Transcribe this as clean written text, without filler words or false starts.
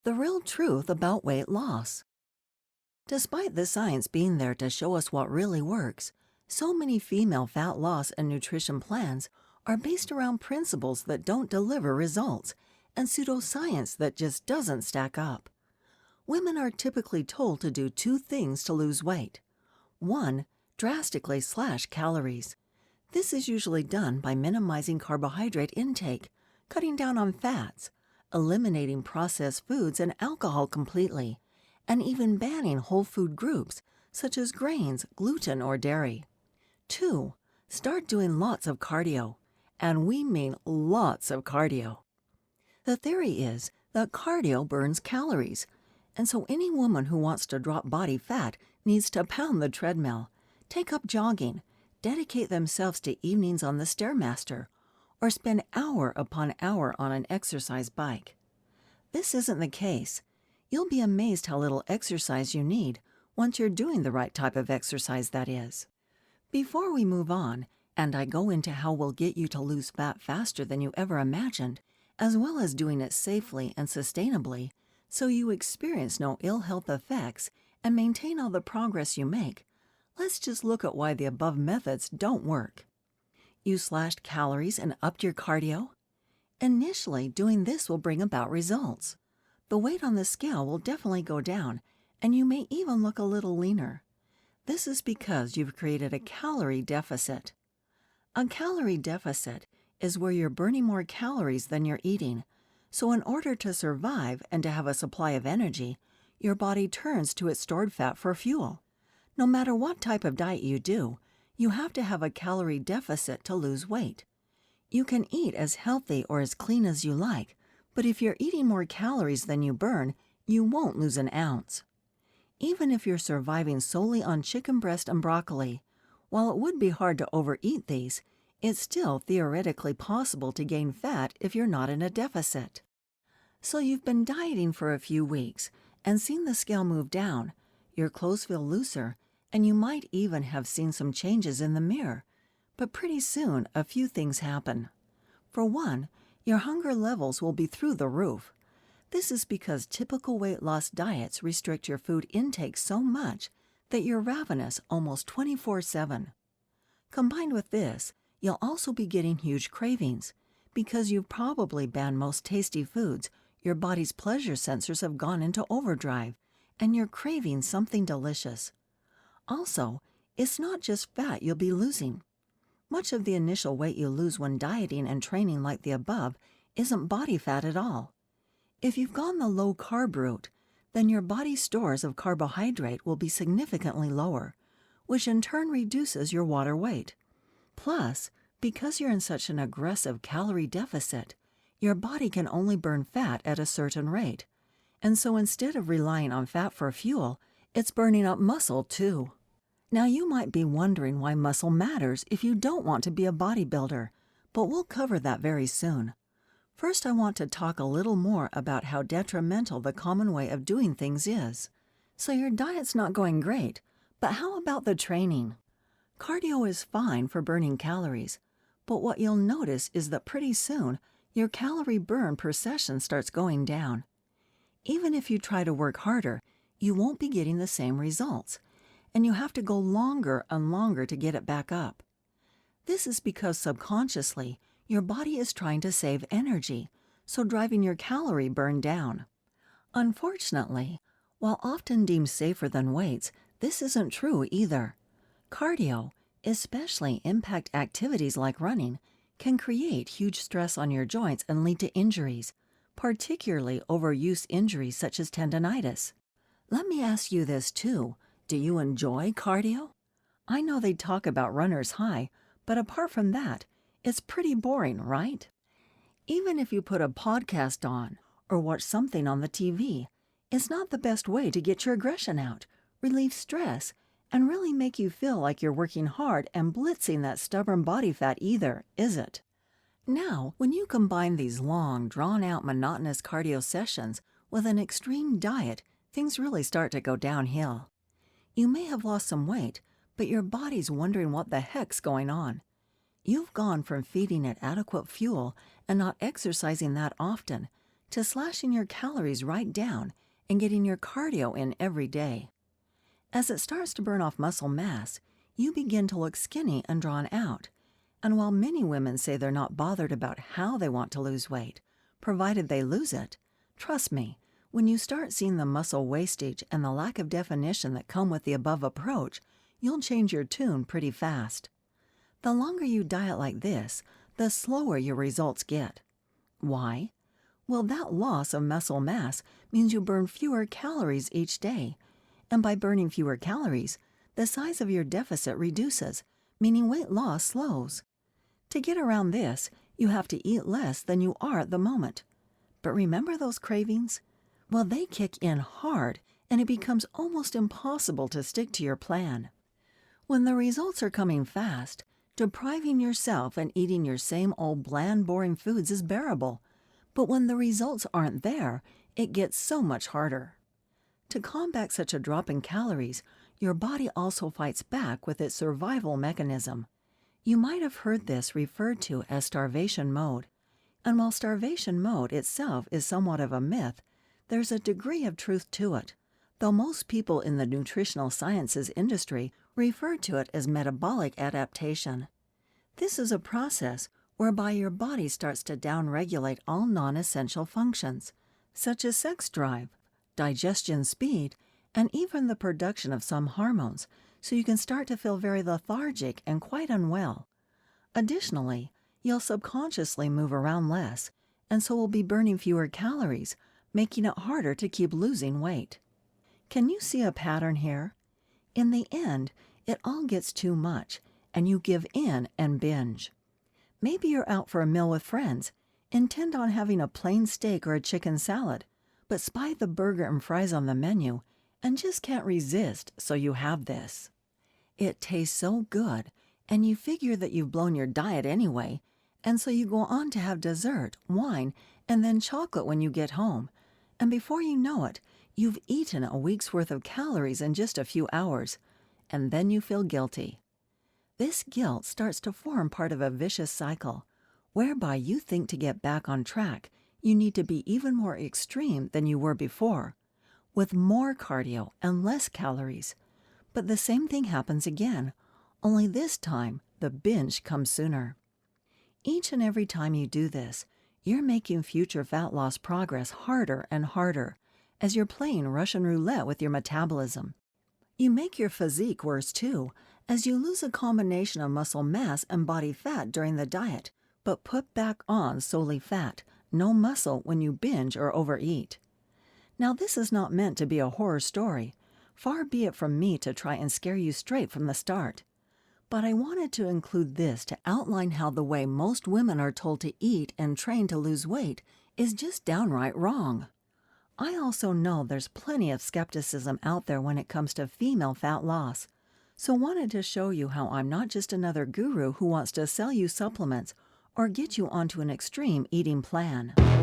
the real truth about weight loss. Despite the science being there to show us what really works, so many female fat loss and nutrition plans are based around principles that don't deliver results and pseudoscience that just doesn't stack up. Women are typically told to do two things to lose weight. One, drastically slash calories. This is usually done by minimizing carbohydrate intake, cutting down on fats, eliminating processed foods and alcohol completely, and even banning whole food groups such as grains, gluten, or dairy. 2. Start doing lots of cardio, and we mean lots of cardio. The theory is that cardio burns calories, and so any woman who wants to drop body fat needs to pound the treadmill, take up jogging, dedicate themselves to evenings on the Stairmaster, or spend hour upon hour on an exercise bike. This isn't the case. You'll be amazed how little exercise you need once you're doing the right type of exercise, that is. Before we move on, and I go into how we'll get you to lose fat faster than you ever imagined, as well as doing it safely and sustainably, so you experience no ill health effects and maintain all the progress you make, let's just look at why the above methods don't work. You slashed calories and upped your cardio? Initially, doing this will bring about results. The weight on the scale will definitely go down, and you may even look a little leaner. This is because you've created a calorie deficit. A calorie deficit is where you're burning more calories than you're eating, so in order to survive and to have a supply of energy, your body turns to its stored fat for fuel. No matter what type of diet you do, you have to have a calorie deficit to lose weight. You can eat as healthy or as clean as you like, but if you're eating more calories than you burn, you won't lose an ounce. Even if you're surviving solely on chicken breast and broccoli, while it would be hard to overeat these, it's still theoretically possible to gain fat if you're not in a deficit. So you've been dieting for a few weeks and seen the scale move down, your clothes feel looser, and you might even have seen some changes in the mirror. But pretty soon, a few things happen. For one, your hunger levels will be through the roof. This is because typical weight loss diets restrict your food intake so much that you're ravenous almost 24/7. Combined with this, you'll also be getting huge cravings. Because you've probably banned most tasty foods, your body's pleasure sensors have gone into overdrive, and you're craving something delicious. Also, it's not just fat you'll be losing. Much of the initial weight you lose when dieting and training like the above isn't body fat at all. If you've gone the low-carb route, then your body's stores of carbohydrate will be significantly lower, which in turn reduces your water weight. Plus, because you're in such an aggressive calorie deficit, your body can only burn fat at a certain rate. And so instead of relying on fat for fuel, it's burning up muscle too. Now you might be wondering why muscle matters if you don't want to be a bodybuilder, but we'll cover that very soon. First, I want to talk a little more about how detrimental the common way of doing things is. So your diet's not going great, but how about the training? Cardio is fine for burning calories, but what you'll notice is that pretty soon, your calorie burn per session starts going down. Even if you try to work harder, you won't be getting the same results, and you have to go longer and longer to get it back up. This is because subconsciously, your body is trying to save energy, so driving your calorie burn down. Unfortunately, while often deemed safer than weights, this isn't true either. Cardio, especially impact activities like running, can create huge stress on your joints and lead to injuries, particularly overuse injuries such as tendinitis. Let me ask you this too. Do you enjoy cardio? I know they talk about runner's high, but apart from that, it's pretty boring, right? Even if you put a podcast on or watch something on the TV, it's not the best way to get your aggression out, relieve stress, and really make you feel like you're working hard and blitzing that stubborn body fat either, is it? Now, when you combine these long, drawn-out, monotonous cardio sessions with an extreme diet, things really start to go downhill. You may have lost some weight, but your body's wondering what the heck's going on. You've gone from feeding it adequate fuel and not exercising that often to slashing your calories right down and getting your cardio in every day. As it starts to burn off muscle mass, you begin to look skinny and drawn out. And while many women say they're not bothered about how they want to lose weight, provided they lose it, trust me, when you start seeing the muscle wastage and the lack of definition that come with the above approach, you'll change your tune pretty fast. The longer you diet like this, the slower your results get. Why? Well, that loss of muscle mass means you burn fewer calories each day. And by burning fewer calories, the size of your deficit reduces, meaning weight loss slows. To get around this, you have to eat less than you are at the moment. But remember those cravings? Well, they kick in hard, and it becomes almost impossible to stick to your plan. When the results are coming fast, depriving yourself and eating your same old bland, boring foods is bearable. But when the results aren't there, it gets so much harder. To combat such a drop in calories, your body also fights back with its survival mechanism. You might have heard this referred to as starvation mode. And while starvation mode itself is somewhat of a myth, there's a degree of truth to it, though most people in the nutritional sciences industry refer to it as metabolic adaptation. This is a process whereby your body starts to downregulate all non-essential functions, such as sex drive, digestion speed, and even the production of some hormones, so you can start to feel very lethargic and quite unwell. Additionally, you'll subconsciously move around less, and so will be burning fewer calories, making it harder to keep losing weight. Can you see a pattern here? In the end, it all gets too much, and you give in and binge. Maybe you're out for a meal with friends, intend on having a plain steak or a chicken salad, but spy the burger and fries on the menu and just can't resist, so you have this. It tastes so good, and you figure that you've blown your diet anyway, and so you go on to have dessert, wine, and then chocolate when you get home. And before you know it, you've eaten a week's worth of calories in just a few hours, and then you feel guilty. This guilt starts to form part of a vicious cycle, whereby you think to get back on track, you need to be even more extreme than you were before, with more cardio and less calories. But the same thing happens again, only this time the binge comes sooner. Each and every time you do this, you're making future fat loss progress harder and harder, as you're playing Russian roulette with your metabolism. You make your physique worse too, as you lose a combination of muscle mass and body fat during the diet, but put back on solely fat, no muscle when you binge or overeat. Now, this is not meant to be a horror story. Far be it from me to try and scare you straight from the start. But I wanted to include this to outline how the way most women are told to eat and train to lose weight is just downright wrong. I also know there's plenty of skepticism out there when it comes to female fat loss, so wanted to show you how I'm not just another guru who wants to sell you supplements or get you onto an extreme eating plan.